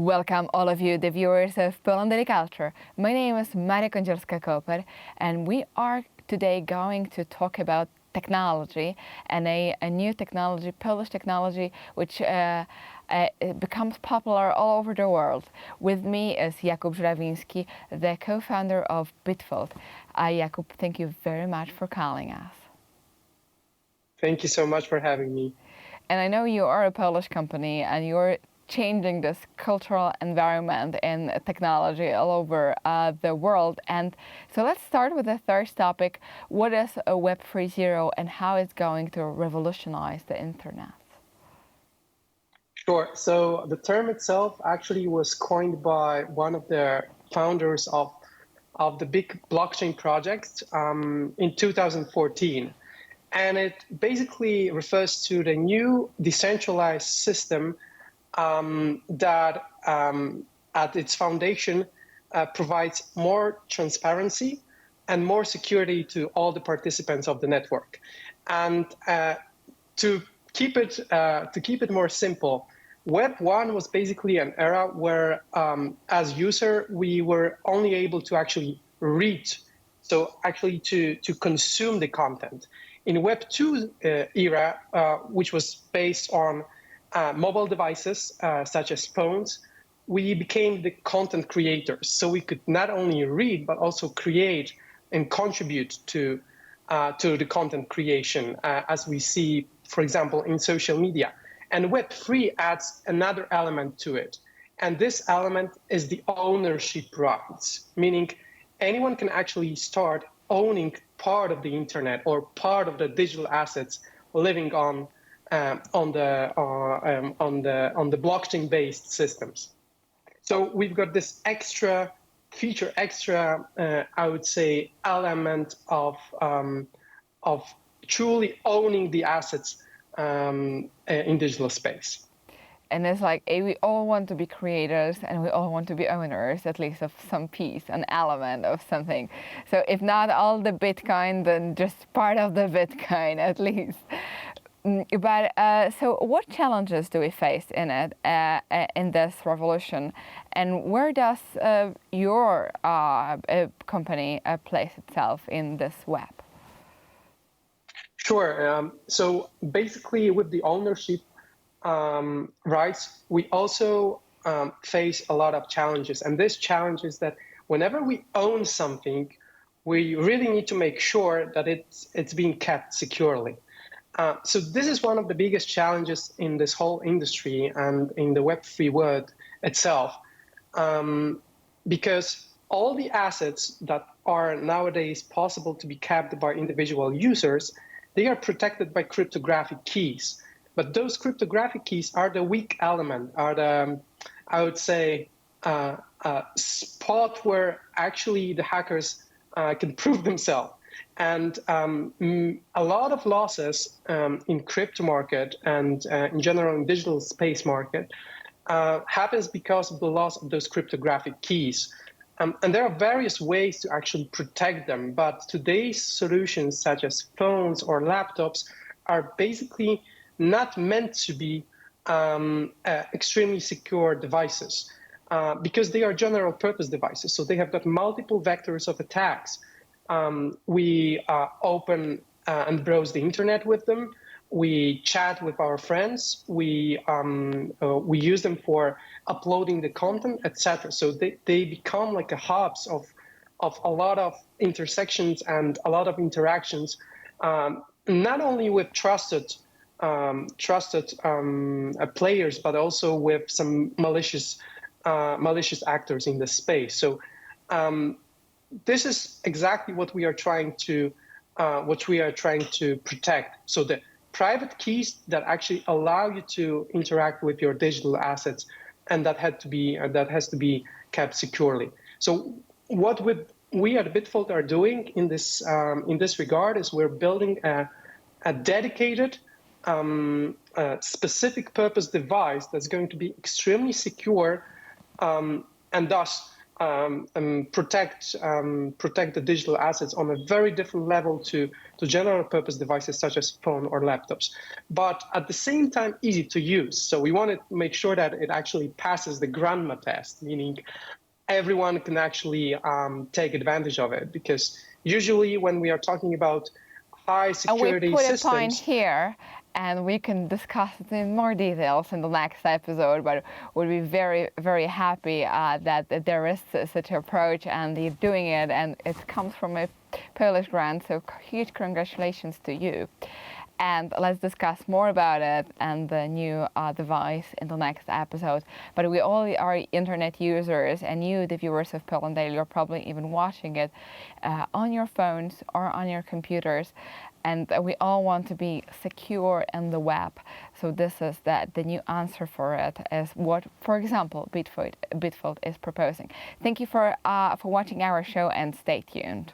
Welcome all of you, the viewers of Poland Daily Culture. My name is Maria Kądzielska-Koper, and we are today going to talk about technology and a new technology, Polish technology, which it becomes popular all over the world. With me is Jakub Żurawiński, the co-founder of Bitfold. Jakub, thank you very much for calling us. Thank you so much for having me. And I know you are a Polish company and you're changing this cultural environment and technology all over the world. And so let's start with the first topic. What is a Web 3.0 and how it's going to revolutionize the internet? Sure. So the term itself actually was coined by one of the founders of the big blockchain project in 2014. And it basically refers to the new decentralized system that at its foundation provides more transparency and more security to all the participants of the network. And to keep it more simple, Web 1 was basically an era where, as user, we were only able to actually read, so actually to consume the content. In Web 2 era, which was based on mobile devices such as phones, we became the content creators. So we could not only read, but also create and contribute to the content creation, as we see, for example, in social media. And Web3 adds another element to it. And this element is the ownership rights, meaning anyone can actually start owning part of the internet or part of the digital assets living on the blockchain-based systems. So we've got this extra feature, I would say, element of truly owning the assets in digital space. And it's like we all want to be creators and we all want to be owners, at least of some piece, an element of something. So if not all the Bitcoin, then just part of the Bitcoin at least. But so what challenges do we face in it, in this revolution? And where does your company place itself in this web? Sure. So basically with the ownership rights, we also face a lot of challenges. And this challenge is that whenever we own something, we really need to make sure that it's being kept securely. So this is one of the biggest challenges in this whole industry and in the Web3 world itself, because all the assets that are nowadays possible to be kept by individual users, they are protected by cryptographic keys. But those cryptographic keys are the weak element, are the, I would say, spot where actually the hackers can prove themselves. And a lot of losses in crypto market and in general in digital space market happens because of the loss of those cryptographic keys. And there are various ways to actually protect them, but today's solutions such as phones or laptops are basically not meant to be extremely secure devices because they are general purpose devices. So they have got multiple vectors of attacks. We open and browse the internet with them. We chat with our friends. We use them for uploading the content, etc. So they become like a hubs of a lot of intersections and a lot of interactions, not only with trusted players, but also with some malicious actors in the space. So this is exactly what we are trying to protect. So the private keys that actually allow you to interact with your digital assets, and that has to be kept securely. So what we at Bitfold are doing in this regard is we're building a dedicated specific purpose device that's going to be extremely secure and thus protect the digital assets on a very different level to general purpose devices such as phone or laptops, but at the same time easy to use. So we want to make sure that it actually passes the grandma test, meaning everyone can actually take advantage of it, because usually when we are talking about high And we security put a point systems. here, and we can discuss it in more details in the next episode, but we'll be very, very happy that there is such an approach and you're doing it, and it comes from a Polish grant, so huge congratulations to you. And let's discuss more about it and the new device in the next episode. But we all are internet users, and you, the viewers of Poland Daily, you're probably even watching it on your phones or on your computers. And we all want to be secure in the web. So this is the new answer for it, is what, for example, Bitfold is proposing. Thank you for watching our show, and stay tuned.